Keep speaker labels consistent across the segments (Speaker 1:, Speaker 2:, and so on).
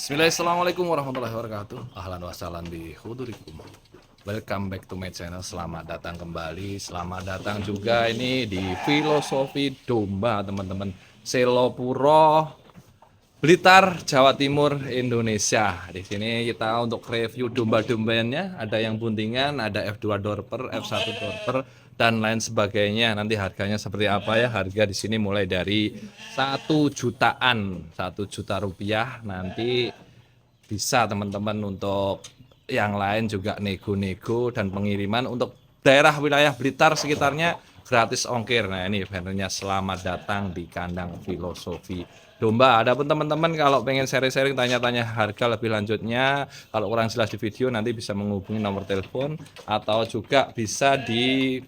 Speaker 1: Bismillahirrahmanirrahim. Assalamualaikum warahmatullahi wabarakatuh. Ahlan wa sahlan bi hudurikum. Welcome back to my channel. Selamat datang kembali. Selamat datang juga ini di Filosofi Domba, teman-teman. Selopuro, Blitar, Jawa Timur, Indonesia. Di sini kita untuk review domba-dombanya. Ada yang buntingan, ada F2 Dorper, F1 Dorper, dan lain sebagainya. Nanti harganya seperti apa ya? Harga di sini mulai dari 1 jutaan, 1 juta rupiah. Nanti bisa teman-teman untuk yang lain juga nego-nego dan pengiriman untuk daerah wilayah Blitar sekitarnya gratis ongkir. Nah, ini bannernya selamat datang di kandang Filosofi Domba. Adapun teman-teman kalau pengen sharing-sharing tanya-tanya harga lebih lanjutnya, kalau kurang jelas di video nanti bisa menghubungi nomor telepon atau juga bisa di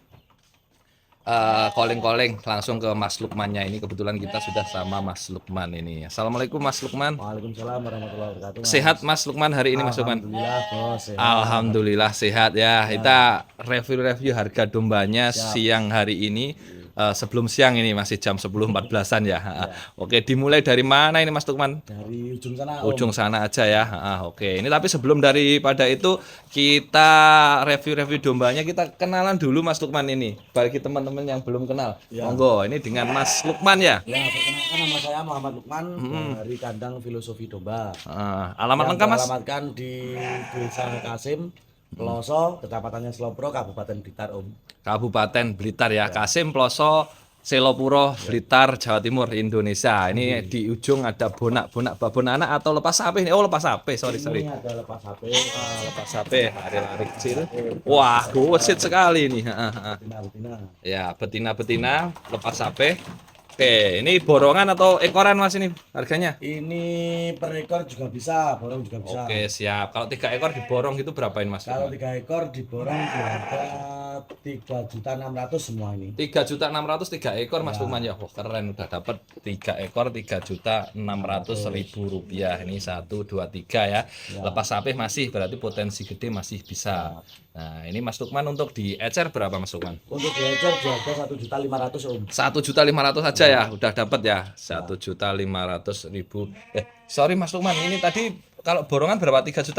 Speaker 1: calling langsung ke Mas Lukmannya. Ini kebetulan kita sudah sama Mas Lukman ini. Assalamualaikum Mas Lukman.
Speaker 2: Waalaikumsalam warahmatullahi wabarakatuh.
Speaker 1: Sehat Mas Lukman hari ini Mas Lukman?
Speaker 2: Alhamdulillah bos. Sehat.
Speaker 1: Alhamdulillah sehat ya. Kita review harga dombanya siang hari ini. Sebelum siang ini masih jam 10.14-an ya. Oke, dimulai dari mana ini Mas Lukman?
Speaker 2: Dari ujung sana.
Speaker 1: Ujung sana aja ya. Oke, ini tapi sebelum daripada itu kita review dombanya, kita kenalan dulu Mas Lukman ini. Bagi teman-teman yang belum kenal, monggo ini dengan Mas Lukman ya.
Speaker 2: Ya, perkenalkan nama saya Muhammad Lukman dari kandang Filosofi Domba.
Speaker 1: Alamat lengkap Mas?
Speaker 2: Alamatkan di Desa Kasim, Peloso, Kecamatannya Selopuro, Kabupaten Blitar
Speaker 1: Kabupaten Blitar ya. Kasim Ploso Selopuro Blitar Jawa Timur Indonesia. Ini di ujung ada bonak babon anak atau lepas sapi ini. Oh, lepas sapi. Sorry.
Speaker 2: Ini ada lepas HP.
Speaker 1: Lepas sapi, lari-lari kecil. Wah, gesit sekali ini.
Speaker 2: Betina.
Speaker 1: Ya, betina lepas sapi. Oke, ini borongan atau ekoran Mas ini harganya?
Speaker 2: Ini per ekor juga bisa, borong juga bisa.
Speaker 1: Oke, siap. Kalau 3 ekor diborong itu berapaan Mas?
Speaker 2: Kalau 3 ekor diborong di harga 3.600.000 semua ini.
Speaker 1: 3.600.000 3 ekor Mas Lukman ya. Wah, keren, udah dapat 3 ekor 3.600.000 rupiah. Ini 1 2 3 ya. Lepas sapi masih berarti potensi gede masih bisa. Nah, ini Mas Lukman untuk di ecer berapa Mas Lukman?
Speaker 2: Untuk diajar di harga 1.500.000 Om.
Speaker 1: 1.500.000 aja ya, udah dapat ya 1.500.000. Sorry Mas Lukman, ini tadi kalau borongan berapa? 3.600.000.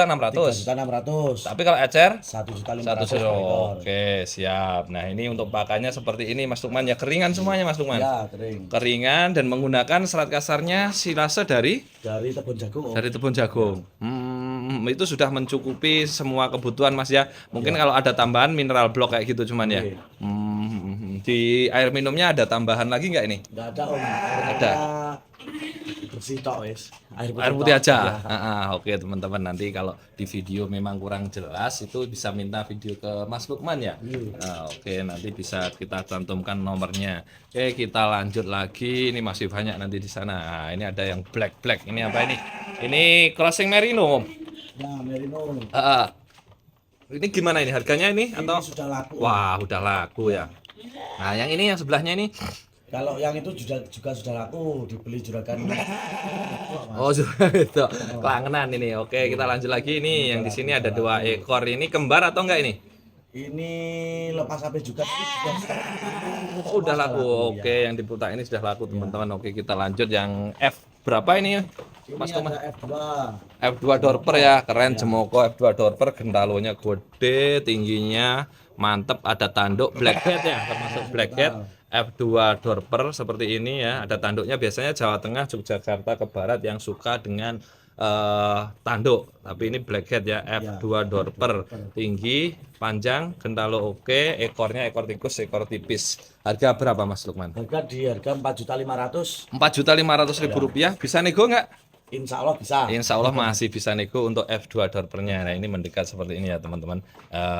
Speaker 2: 3.600.000.
Speaker 1: Tapi kalau ecer
Speaker 2: 1.500.000.
Speaker 1: Oke, siap. Nah, ini untuk pakannya seperti ini Mas Lukman ya, keringan semuanya Mas Lukman.
Speaker 2: Ya, kering.
Speaker 1: Keringan dan menggunakan serat kasarnya silase dari
Speaker 2: Tebon jagung Om.
Speaker 1: dari tebun jagung. Itu sudah mencukupi semua kebutuhan Mas ya. Mungkin kalau ada tambahan mineral block kayak gitu cuman ya. Di air minumnya ada tambahan lagi nggak ini?
Speaker 2: Enggak ada Om.
Speaker 1: Ada.
Speaker 2: Bersih tok wis.
Speaker 1: Air putih aja. Oke teman-teman, nanti kalau di video memang kurang jelas itu bisa minta video ke Mas Lukman ya. Oke, nanti bisa kita cantumkan nomornya. Oke, kita lanjut lagi. Ini masih banyak nanti di sana. Nah, ini ada yang black. Ini apa ini? Ini crossing merino Om.
Speaker 2: Ya, merino.
Speaker 1: Ini gimana ini harganya ini atau?
Speaker 2: Ini sudah laku.
Speaker 1: Wah, udah laku ya. Nah, yang ini yang sebelahnya ini.
Speaker 2: Kalau yang itu juga sudah laku, dibeli juragan.
Speaker 1: Oh, sudah itu. Kelangenan ini. Oke, kita lanjut lagi ini. Yang di sini ada 2 ekor. Ini kembar atau enggak ini?
Speaker 2: Ini lepas HP juga
Speaker 1: Oh, udah laku. Oke, yang diputar ini sudah laku, teman-teman. Oke, kita lanjut yang F berapa ini? Mas
Speaker 2: Ini
Speaker 1: Lukman?
Speaker 2: ada F2.
Speaker 1: F2 Dorper ya, keren. Jemoko F2 Dorper, gendalonya gede, tingginya mantep, ada tanduk blackhead ya, termasuk blackhead. F2 Dorper seperti ini ya, ada tanduknya. Biasanya Jawa Tengah, Yogyakarta ke barat yang suka dengan tanduk, tapi ini blackhead ya. F2 Dorper, tinggi, panjang, gentalo oke, ekornya ekor tikus, ekor tipis. Harga berapa Mas Lukman?
Speaker 2: Harga di harga 4.500.000.
Speaker 1: 4.500.000 rupiah. Bisa nego nggak?
Speaker 2: Insya Allah bisa.
Speaker 1: Insya Allah masih bisa nego untuk F2 Dorpernya. Nah, ini mendekat seperti ini ya teman-teman.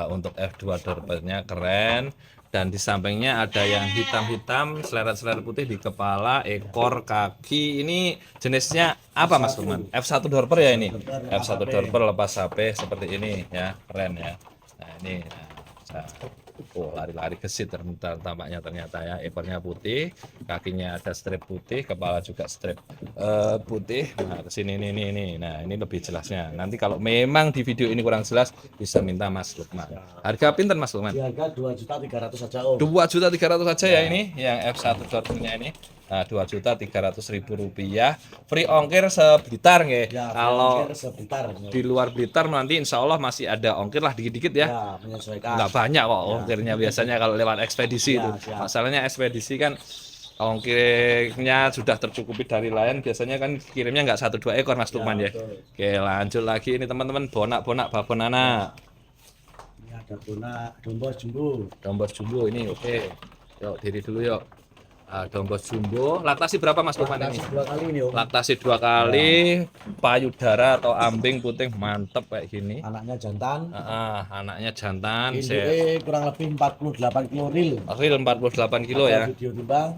Speaker 1: Untuk F2 Dorpernya keren. Dan di sampingnya ada yang hitam-hitam, seleret-seleret putih di kepala, ekor, kaki. Ini jenisnya apa Mas Lukman? F1 Dorper ya ini? F1 Dorper lepas HP seperti ini ya, keren ya. Nah ini, lari-lari gesit tampaknya ternyata ya. Ekornya putih, kakinya ada strip putih, kepala juga strip putih. Nah kesini ini. Nah ini lebih jelasnya. Nanti kalau memang di video ini kurang jelas bisa minta Mas Lukman. Harga pinten Mas Lukman?
Speaker 2: Di harga 2.300.000 saja Om.
Speaker 1: 2.300.000 saja ya ini yang F1 Dorpernya ini. Nah, 2.300.000 rupiah. Free ongkir seblitar nggih.
Speaker 2: Ya,
Speaker 1: Kalau
Speaker 2: ongkir sebentar.
Speaker 1: di luar Blitar nanti insya Allah masih ada ongkir lah dikit-dikit ya.
Speaker 2: Ya, menyesuaikan.
Speaker 1: Nggak banyak kok ongkirnya biasanya kalau lewat ekspedisi
Speaker 2: Ya,
Speaker 1: itu.
Speaker 2: siap.
Speaker 1: Masalahnya ekspedisi kan ongkirnya sudah tercukupi dari lain, biasanya kan kirimnya nggak 1-2 ekor Mas Lukman ya.
Speaker 2: betul.
Speaker 1: Oke, lanjut lagi ini teman-teman, bonak-bonak babon anak.
Speaker 2: Ini ada bonak dombos jumbo.
Speaker 1: Dombos jumbo ini oke. Yuk diri dulu yuk. Dombos jumbo, laktasi berapa Mas Lukman ini?
Speaker 2: Laktasi 2 kali ini, Om.
Speaker 1: Laktasi 2 kali, payudara atau ambing putih mantep kayak gini.
Speaker 2: Anaknya jantan.
Speaker 1: Anaknya jantan,
Speaker 2: Induknya kurang lebih 48 kilo real.
Speaker 1: real 48 kilo
Speaker 2: Ada
Speaker 1: ya.
Speaker 2: video timbang.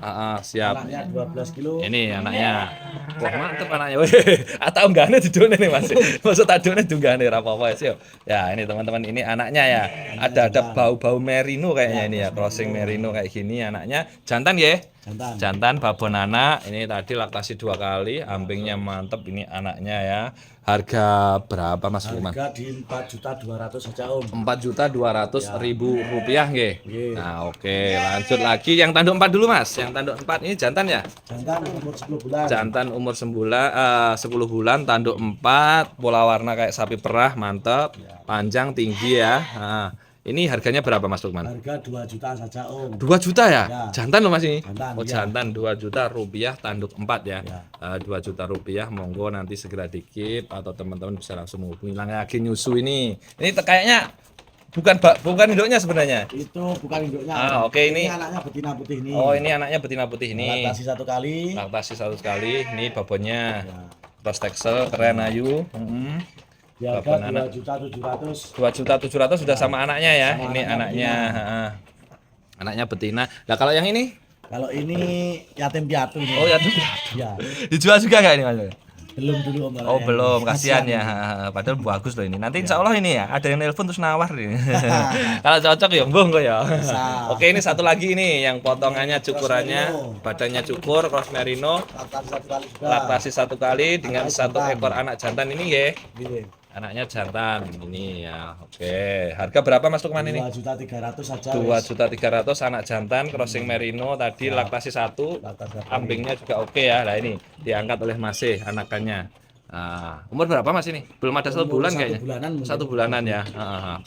Speaker 1: Siap.
Speaker 2: Anaknya 12 kilo.
Speaker 1: Ini anaknya. Wah, mantep anaknya. Wih, atau enggaknya didone nih Mas. Maksud adone dunggane ora apa-apa sih. Ya, ini teman-teman ini anaknya ya. Ada bau-bau merino kayaknya ini ya, crossing merino kayak gini anaknya. Jantan ya?
Speaker 2: Jantan.
Speaker 1: Jantan babon anak. Ini tadi laktasi 2 kali, ambingnya mantep ini anaknya ya. Harga berapa Mas Lukman?
Speaker 2: Harga di 4.200.000 saja, Om.
Speaker 1: 4.200.000 rupiah nggih.
Speaker 2: Nggih.
Speaker 1: Nah, oke, lanjut lagi yang tanduk 4 dulu Mas. Yang tanduk 4 ini jantan ya?
Speaker 2: Jantan umur 10 bulan.
Speaker 1: Jantan umur 10 bulan, tanduk 4, pola warna kayak sapi perah, mantap, panjang, tinggi ya. Nah, ini harganya berapa Mas Lukman?
Speaker 2: Harga 2 juta saja, Om.
Speaker 1: 2 juta ya?
Speaker 2: Ya.
Speaker 1: Jantan loh Mas ini?
Speaker 2: Jantan,
Speaker 1: Oh
Speaker 2: iya.
Speaker 1: jantan 2 juta rupiah, tanduk 4 ya.
Speaker 2: Ya.
Speaker 1: 2 juta rupiah, monggo nanti segera dikip atau teman-teman bisa langsung menghubungi lagi nyusu ini. Ini kayaknya bukan induknya sebenarnya.
Speaker 2: Itu bukan induknya.
Speaker 1: Oke, ini
Speaker 2: anaknya betina putih ini.
Speaker 1: Oh, ini anaknya betina putih ini.
Speaker 2: Laktasi 1 kali.
Speaker 1: Laktasi 1 kali, ini babonnya.
Speaker 2: Ya.
Speaker 1: Cross texel keren ayu.
Speaker 2: Di
Speaker 1: Babon
Speaker 2: harga
Speaker 1: anak.
Speaker 2: 2.700.000.
Speaker 1: 2.700.000 sudah sama anaknya ya.
Speaker 2: Sama
Speaker 1: Ini
Speaker 2: anaknya
Speaker 1: anaknya. Anaknya betina. Nah, kalau yang ini?
Speaker 2: Kalau ini yatim piatu ini.
Speaker 1: Oh ya tuh.
Speaker 2: Ya.
Speaker 1: Dijual juga nggak ini Mas?
Speaker 2: Belum dulu, Om.
Speaker 1: Oh belum, kasihan ya. Padahal bagus loh ini. Nanti insya Allah ini ya ada yang nelpon terus nawar nih. Kalau cocok ya mbong kok ya.
Speaker 2: Bisa.
Speaker 1: Oke, ini satu lagi ini yang potongannya cukurannya,
Speaker 2: merino.
Speaker 1: badannya cukur, cross merino,
Speaker 2: Laktasi 1 kali juga.
Speaker 1: laktasi 1 kali dengan
Speaker 2: Anaknya
Speaker 1: 1
Speaker 2: jantan.
Speaker 1: ekor anak jantan ini ya.
Speaker 2: Gini.
Speaker 1: Anaknya jantan ini ya. Oke, harga berapa Mas Lukman ini?
Speaker 2: 2.300.000 saja.
Speaker 1: 2.300.000 anak jantan crossing merino tadi laktasi 1,
Speaker 2: Laktasi 1 kali.
Speaker 1: ambingnya juga oke ya. Nah ini diangkat oleh Masih anakannya. Nah, umur berapa Mas ini? Belum ada 1
Speaker 2: Umur
Speaker 1: bulan
Speaker 2: 1
Speaker 1: kayaknya.
Speaker 2: bulanan mungkin.
Speaker 1: 1 bulanan ya.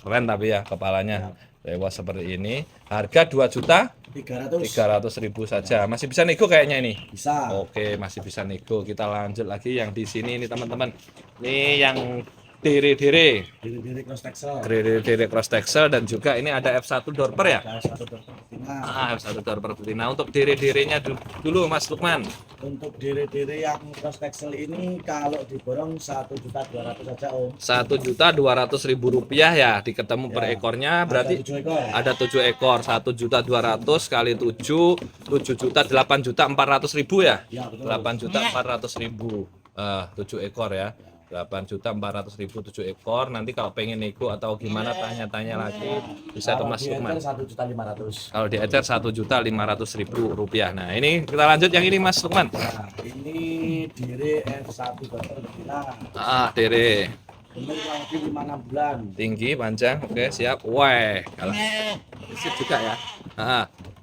Speaker 1: Keren tapi ya kepalanya. Lewat seperti ini. Harga 2.300.000 saja. Masih bisa nego kayaknya ini.
Speaker 2: Bisa.
Speaker 1: Oke, masih bisa nego. Kita lanjut lagi yang di sini ini teman-teman. Ini yang dere-dere.
Speaker 2: Diri cross texel.
Speaker 1: Dere cross texel dan juga ini ada F1 dorper ya.
Speaker 2: Ada 1 dokter betina.
Speaker 1: F1 dorper betina. Untuk dere-derenya dulu Mas Lukman.
Speaker 2: Untuk diri yang cross texel ini kalau diborong 1.200.000 saja, Om.
Speaker 1: 1.200.000 rupiah ya diketemu per ekornya berarti
Speaker 2: Ada 7 ekor.
Speaker 1: ada 7 ekor 1.200.000 kali 7 juta 8.400.000 ya.
Speaker 2: Ya, betul.
Speaker 1: 8.400.000 7 ekor ya. 8.400.000 7 ekor. Nanti kalau pengen nego atau gimana tanya-tanya lagi bisa ke
Speaker 2: Kalau
Speaker 1: Mas
Speaker 2: di
Speaker 1: Lukman.
Speaker 2: enter 1.500.000.
Speaker 1: Kalau di ecer 1.500.000 rupiah. Nah ini kita lanjut yang ini Mas Lukman.
Speaker 2: Nah, ini diri F1 dokter betina.
Speaker 1: Dere
Speaker 2: Umur kurang lebih 5-6 bulan.
Speaker 1: tinggi panjang. Oke siap. Wah kalau sip juga ya.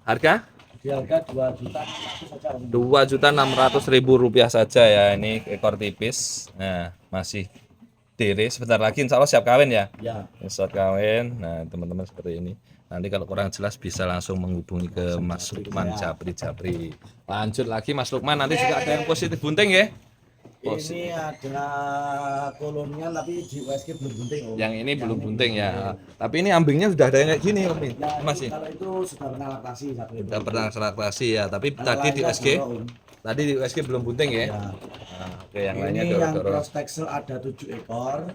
Speaker 1: Harga
Speaker 2: Di harga 2.600.000 saja, Om.
Speaker 1: 2.600.000 rupiah saja ya. Ini ekor tipis. Nah masih dere sebentar lagi insya Allah siap kawin ya.
Speaker 2: Ya.
Speaker 1: Siap kawin. Nah teman-teman seperti ini. Nanti kalau kurang jelas bisa langsung menghubungi ke Mas Lukman Japri. Lanjut lagi Mas Lukman, nanti juga ada yang positif bunting ya.
Speaker 2: Ini ada kolonial tapi di USG belum bunting, Om.
Speaker 1: Yang ini belum bunting ya. Tapi ini ambingnya sudah ada yang kayak gini Om.
Speaker 2: Nah,
Speaker 1: Masih.
Speaker 2: kalau itu sudah pernah laktasi satu itu.
Speaker 1: Sudah pernah laktasi ya, tapi tadi di
Speaker 2: lainnya
Speaker 1: USG
Speaker 2: dua, Om.
Speaker 1: tadi di USG belum bunting ya.
Speaker 2: Ya.
Speaker 1: Oke, yang lainnya
Speaker 2: Ini yang
Speaker 1: doro-doro.
Speaker 2: cross texel ada 7 ekor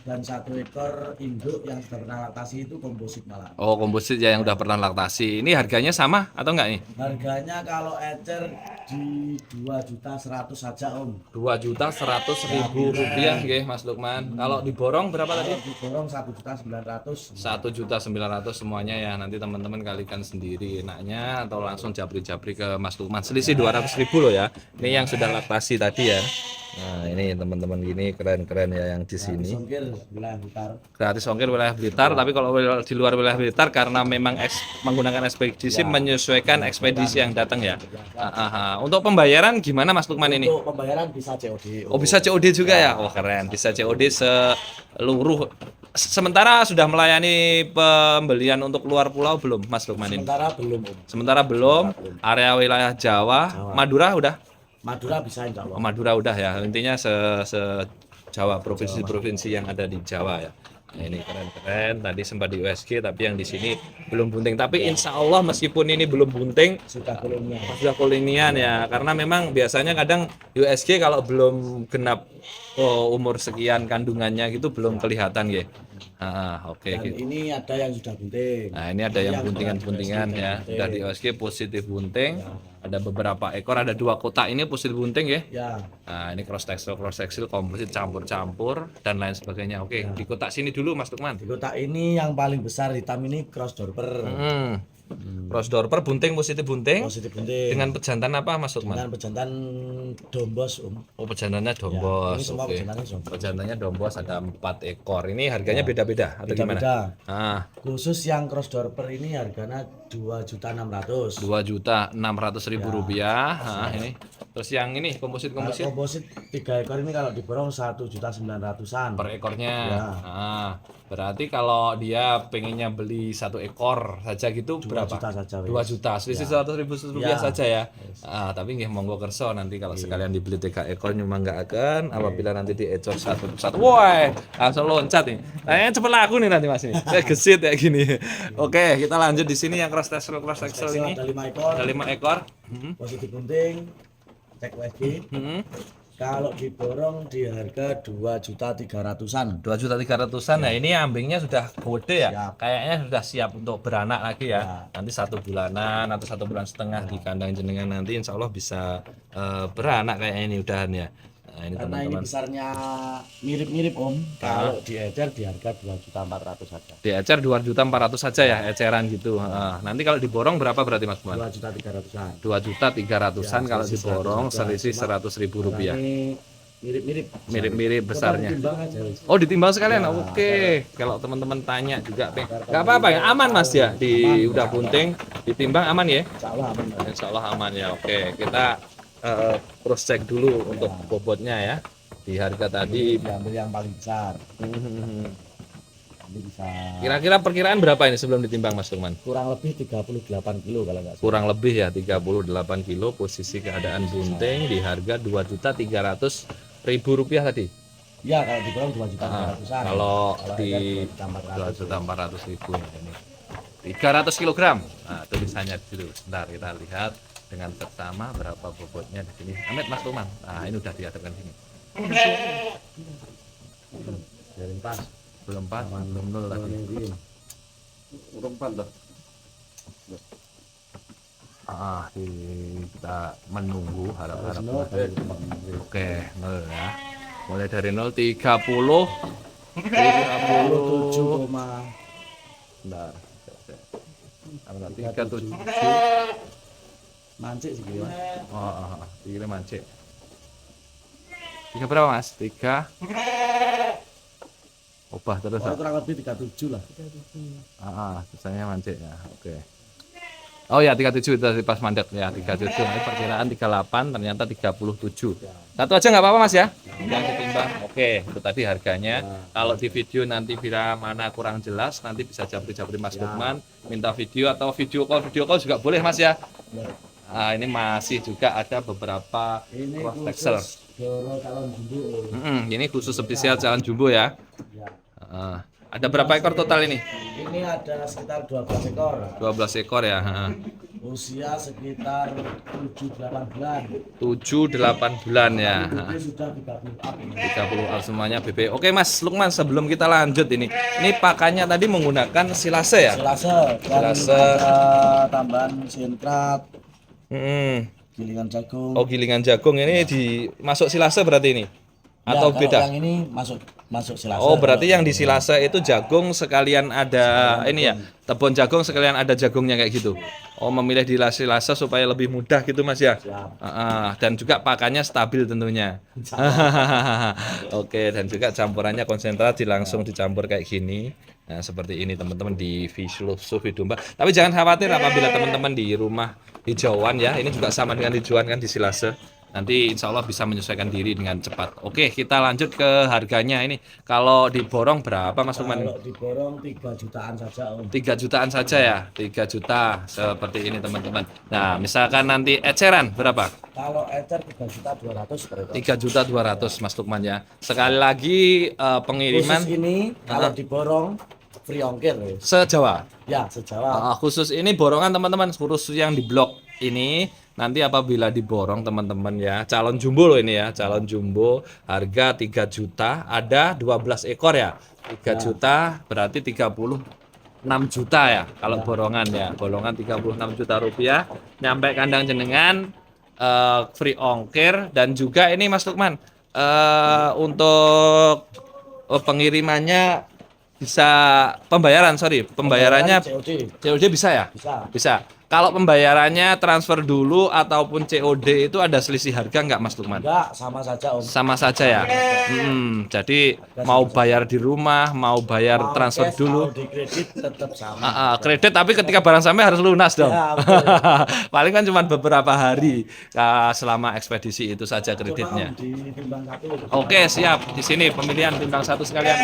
Speaker 2: dan 1 ekor induk yang sudah pernah laktasi itu komposit malah.
Speaker 1: Oh, komposit ya yang udah pernah laktasi. Ini harganya sama atau enggak nih?
Speaker 2: Harganya kalau ecer di 2.100.000 saja, Om.
Speaker 1: 2.100.000 rupiah nggih Mas Lukman. Kalau diborong berapa tadi?
Speaker 2: Kalau diborong 1.900.000.
Speaker 1: 1.900.000 semuanya ya. Nanti teman-teman kalikan sendiri enaknya atau langsung japri-japri ke Mas Lukman. Selisih 200.000 loh ya. Ini yang sudah laktasi tadi ya. Nah, ini teman-teman gini keren-keren ya yang di sini.
Speaker 2: Songkir wilayah Blitar.
Speaker 1: Gratis ongkir wilayah Blitar, tapi kalau di luar wilayah Blitar karena memang menggunakan ekspedisi menyesuaikan ekspedisi yang datang ya. Untuk pembayaran gimana Mas Lukman ini?
Speaker 2: Untuk pembayaran bisa COD.
Speaker 1: Oh, bisa COD juga ya? Oh, keren. Bisa COD seluruh. Sementara sudah melayani pembelian untuk luar pulau belum Mas Lukman ini?
Speaker 2: Sementara belum Om.
Speaker 1: Sementara belum. Area wilayah Jawa, Madura udah?
Speaker 2: Madura bisa insya
Speaker 1: Oh,
Speaker 2: Allah.
Speaker 1: Madura udah ya. Intinya se Jawa, provinsi-provinsi yang ada di Jawa ya. Nah, ini keren-keren. Tadi sempat di USG tapi yang di sini belum bunting. Tapi insya Allah meskipun ini belum bunting,
Speaker 2: Sudah kolonial.
Speaker 1: sudah kolinian ya. Karena memang biasanya kadang USG kalau belum genap umur sekian kandungannya gitu belum kelihatan ya. Oke
Speaker 2: Dan
Speaker 1: gitu.
Speaker 2: ini ada yang sudah bunting.
Speaker 1: Nah, ini ada yang buntingan-buntingan ya.
Speaker 2: bunting.
Speaker 1: Udah di OSG positif bunting. Ada beberapa ekor, ada 2 kotak ini positif bunting ya.
Speaker 2: Ya,
Speaker 1: Nah, ini cross textile komposit campur-campur dan lain sebagainya. Oke, di kotak sini dulu Mas Lukman.
Speaker 2: di kotak ini yang paling besar hitam ini cross dorper.
Speaker 1: Cross dorper bunting positif bunting
Speaker 2: Positif bunting.
Speaker 1: dengan pejantan apa Mas Lukman?
Speaker 2: Dengan pejantan dombos
Speaker 1: Oh, pejantannya dombos.
Speaker 2: ini semua
Speaker 1: Oke.
Speaker 2: pejantannya dombos.
Speaker 1: Pejantannya dombos ada 4 ekor. Ini harganya beda-beda atau gimana?
Speaker 2: Beda-beda.
Speaker 1: Ah,
Speaker 2: Khusus yang cross dorper ini harganya 2.600.000.
Speaker 1: 2.600.000 rupiah. Ini. Terus yang ini komposit
Speaker 2: Komposit 3 ekor ini kalau diborong 1.900.000-an.
Speaker 1: per ekornya.
Speaker 2: Ya.
Speaker 1: Berarti kalau dia pengennya beli 1 ekor saja gitu
Speaker 2: 2
Speaker 1: berapa?
Speaker 2: juta saja.
Speaker 1: 2 juta, selisih 100.000 rupiah
Speaker 2: Ya.
Speaker 1: saja ya. Tapi nggih monggo kerso nanti kalau sekalian dibeli 3 ekor nyuma nggak akan apabila nanti diecor satu persatu. Woi, langsung loncat nih. Kayaknya cepet laku nih nanti Mas ini. Saya gesit kayak gini. Oke, kita lanjut di sini yang cross textile ini.
Speaker 2: Ada 5 ekor.
Speaker 1: Ada 5 ekor.
Speaker 2: Positif bunting. Cek USG. Kalau diborong di harga 2.300.000-an.
Speaker 1: 2.300.000-an. Nah, ini ambingnya sudah gede ya.
Speaker 2: Siap.
Speaker 1: Kayaknya sudah siap untuk beranak lagi ya.
Speaker 2: Ya.
Speaker 1: Nanti 1 bulanan atau 1 bulan setengah di kandang jenengan nanti insya Allah bisa beranak kayaknya ini udahan ya. Nah, ini
Speaker 2: Karena ini
Speaker 1: teman-teman.
Speaker 2: besarnya mirip-mirip Om. Kalau diecer di harga 2.400.000 saja.
Speaker 1: Diecer 2.400.000 saja ya eceran gitu. Nanti kalau diborong berapa berarti Mas Buan?
Speaker 2: 2.300.000-an.
Speaker 1: 2.300.000-an kalau
Speaker 2: selisih
Speaker 1: diborong
Speaker 2: 100.000.
Speaker 1: selisih 100.000 rupiah.
Speaker 2: Ini mirip-mirip.
Speaker 1: Mirip-mirip besarnya.
Speaker 2: Timbang aja. wis.
Speaker 1: Oh, ditimbang sekalian. Oke. Kalau teman-teman tanya juga, nggak apa-apa ya, aman Mas ya. Udah bunting, ditimbang aman ya.
Speaker 2: Insya Allah aman.
Speaker 1: Insya Allah aman ya. Oke, kita cross check dulu untuk bobotnya ya. Di harga tadi.
Speaker 2: Diambil yang paling besar. Nanti bisa
Speaker 1: Kira-kira perkiraan berapa ini sebelum ditimbang Mas Lukman?
Speaker 2: kurang lebih 38 kilo kalau nggak salah.
Speaker 1: Kurang lebih ya 38 kilo. Posisi keadaan bunting di harga 2.300.000 rupiah tadi.
Speaker 2: Ya kalau diborong 2.400.000-an.
Speaker 1: Kalau di
Speaker 2: 2.400.000.
Speaker 1: 2.400.000 ya ini. 300 kilogram. Nah, tulisannya dulu. Sebentar kita lihat dengan seksama berapa bobotnya di sini. Amit Mas Lukman. Nah, ini udah dihadapkan sini.
Speaker 2: Dari pas.
Speaker 1: Belum 4, belum 0 lagi.
Speaker 2: Urung pan loh.
Speaker 1: Kita menunggu harap-harap.
Speaker 2: Oke.
Speaker 1: Oke, 0 ya. Mulai dari 0 30 30
Speaker 2: 7,
Speaker 1: bentar. 37.
Speaker 2: mancik sih gitu.
Speaker 1: Tiga mancik. 3 berapa Mas? 3. Obah terus.
Speaker 2: Kurang lebih 37 lah.
Speaker 1: Sisanya mancik ya. Oke. Oh ya 37 itu tadi pas mandek ya 37. Ini perkiraan 38 ternyata 37. Satu aja nggak apa-apa Mas ya? Yang ditimbang. Oke, itu tadi harganya. Kalau di video nanti bila mana kurang jelas nanti bisa japri-japri Mas Lukman, minta video atau video call juga boleh Mas ya. Ini masih juga ada beberapa
Speaker 2: Ini
Speaker 1: cross texel.
Speaker 2: khusus Doro calon jumbo.
Speaker 1: Ini khusus spesial jalan jumbo ya.
Speaker 2: Ya.
Speaker 1: Ada berapa ekor total ini?
Speaker 2: Ini ada sekitar 12 ekor.
Speaker 1: 12 ekor ya.
Speaker 2: Usia sekitar 7-8 bulan.
Speaker 1: 7-8 bulan ya.
Speaker 2: Ini sudah 30 up.
Speaker 1: 30 al semuanya BB. Oke Mas Lukman, sebelum kita lanjut ini pakannya tadi menggunakan silase ya?
Speaker 2: Silase dan
Speaker 1: Silase.
Speaker 2: ada tambahan sintrat, gilingan jagung.
Speaker 1: Oh gilingan jagung ini dimasuk silase berarti ini? atau
Speaker 2: kalau
Speaker 1: beda?
Speaker 2: yang ini masuk silase.
Speaker 1: Oh, berarti yang di silase itu jagung sekalian ada ini ya, tebon jagung sekalian ada jagungnya kayak gitu. Oh, memilih di silase supaya lebih mudah gitu Mas ya.
Speaker 2: Siap.
Speaker 1: Dan juga pakannya stabil tentunya. Oke, dan juga campurannya konsentrat langsung dicampur kayak gini. Nah, seperti ini teman-teman di filosofi domba. Tapi jangan khawatir apabila teman-teman di rumah hijauan ya, ini juga sama dengan hijauan kan di silase. Nanti insya Allah bisa menyesuaikan diri dengan cepat. Oke, kita lanjut ke harganya ini. Kalau diborong berapa Mas Lukman?
Speaker 2: Kalau diborong 3 jutaan saja Om.
Speaker 1: 3 jutaan saja ya, 3 juta seperti ini teman-teman. Nah, misalkan nanti eceran berapa?
Speaker 2: Kalau ecer 3.200.000 per ekor.
Speaker 1: 3.200.000 Mas Lukman ya. Sekali lagi pengiriman
Speaker 2: Khusus ini kalau diborong free ongkir ya.
Speaker 1: se-Jawa.
Speaker 2: Ya, sejawa.
Speaker 1: Khusus ini borongan teman-teman, khusus yang di blok ini nanti apabila diborong teman-teman ya, calon jumbo loh ini ya, calon jumbo harga 3 juta, ada 12 ekor ya. 3 juta berarti 36 juta ya kalau borongan ya. Borongan 36 juta rupiah nyampe kandang jenengan, free ongkir. Dan juga ini Mas Lukman, untuk pengirimannya bisa pembayarannya
Speaker 2: COD.
Speaker 1: COD bisa ya?
Speaker 2: Bisa.
Speaker 1: Bisa. Kalau pembayarannya transfer dulu ataupun COD itu ada selisih harga nggak Mas Lukman?
Speaker 2: Enggak, sama saja Om.
Speaker 1: Sama saja ya. Jadi mau bayar di rumah, mau bayar
Speaker 2: Mau
Speaker 1: transfer
Speaker 2: cash,
Speaker 1: dulu.
Speaker 2: mau di kredit tetap sama.
Speaker 1: Kredit tapi ketika barang sampai harus lunas dong.
Speaker 2: Ya, betul.
Speaker 1: Paling kan cuma beberapa hari selama ekspedisi itu saja kreditnya.
Speaker 2: Coba, Om, di timbang satu.
Speaker 1: Oke, siap. Di sini pemilihan timbang satu sekalian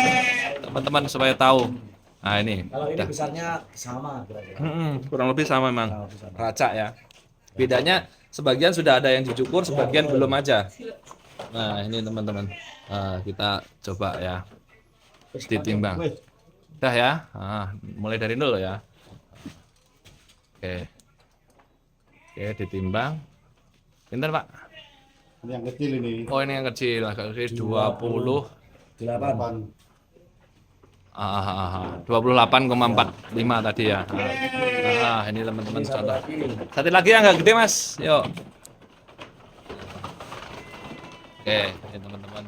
Speaker 1: teman-teman supaya tahu. Nah, ini.
Speaker 2: Kalau ini
Speaker 1: Udah.
Speaker 2: besarnya sama kira-kira.
Speaker 1: Kurang lebih sama memang.
Speaker 2: Kurang lebih sama.
Speaker 1: Raca ya. Bedanya sebagian sudah ada yang dicukur, sebagian belum aja. Nah, ini teman-teman. Kita coba ya. Ditimbang. Udah ya. Mulai dari nol ya. Oke. Oke, ditimbang. Pinter, Pak?
Speaker 3: Ini yang kecil ini.
Speaker 1: Oh, ini yang kecil, agak kecil 20.
Speaker 2: 8.
Speaker 1: 28,45 tadi ya. Ini teman-teman
Speaker 2: Satu
Speaker 1: contoh.
Speaker 2: lagi.
Speaker 1: Satu lagi yang nggak gede Mas, yuk. Oke, ini teman-teman.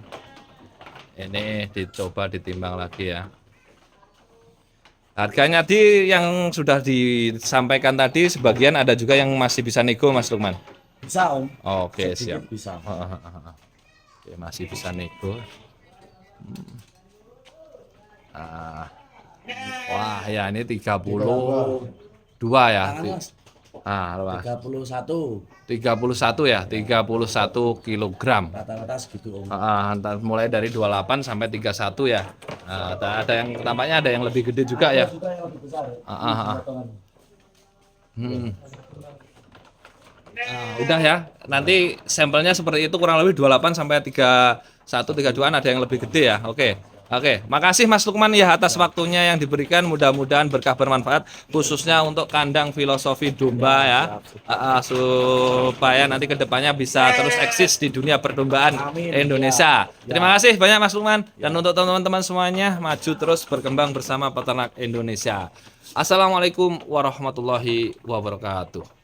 Speaker 1: Ini dicoba ditimbang lagi ya. Harganya di yang sudah disampaikan tadi, sebagian ada juga yang masih bisa nego Mas Lukman.
Speaker 2: Bisa Om.
Speaker 1: Oke,
Speaker 2: Sedikit
Speaker 1: siap.
Speaker 2: Bisa.
Speaker 1: Oke, masih bisa nego. Wah, ya ini 32 ya.
Speaker 2: Mas,
Speaker 1: Luas.
Speaker 2: 31
Speaker 1: 31 ya, 31 kilogram.
Speaker 2: rata-rata segitu Om.
Speaker 1: Mulai dari 28 sampai 31 ya. Ada yang tampaknya ada yang lebih gede juga ya.
Speaker 2: Juga yang lebih besar.
Speaker 1: Udah ya. Nanti sampelnya seperti itu kurang lebih 28 sampai 31 32-an ada yang lebih gede ya. Oke, makasih Mas Lukman ya atas waktunya yang diberikan. Mudah-mudahan berkah bermanfaat khususnya untuk kandang filosofi domba ya. Supaya nanti kedepannya bisa terus eksis di dunia perdombaan
Speaker 2: Amin.
Speaker 1: Indonesia. Terima kasih banyak Mas Lukman, dan untuk teman-teman semuanya maju terus berkembang bersama peternak Indonesia. Assalamualaikum warahmatullahi wabarakatuh.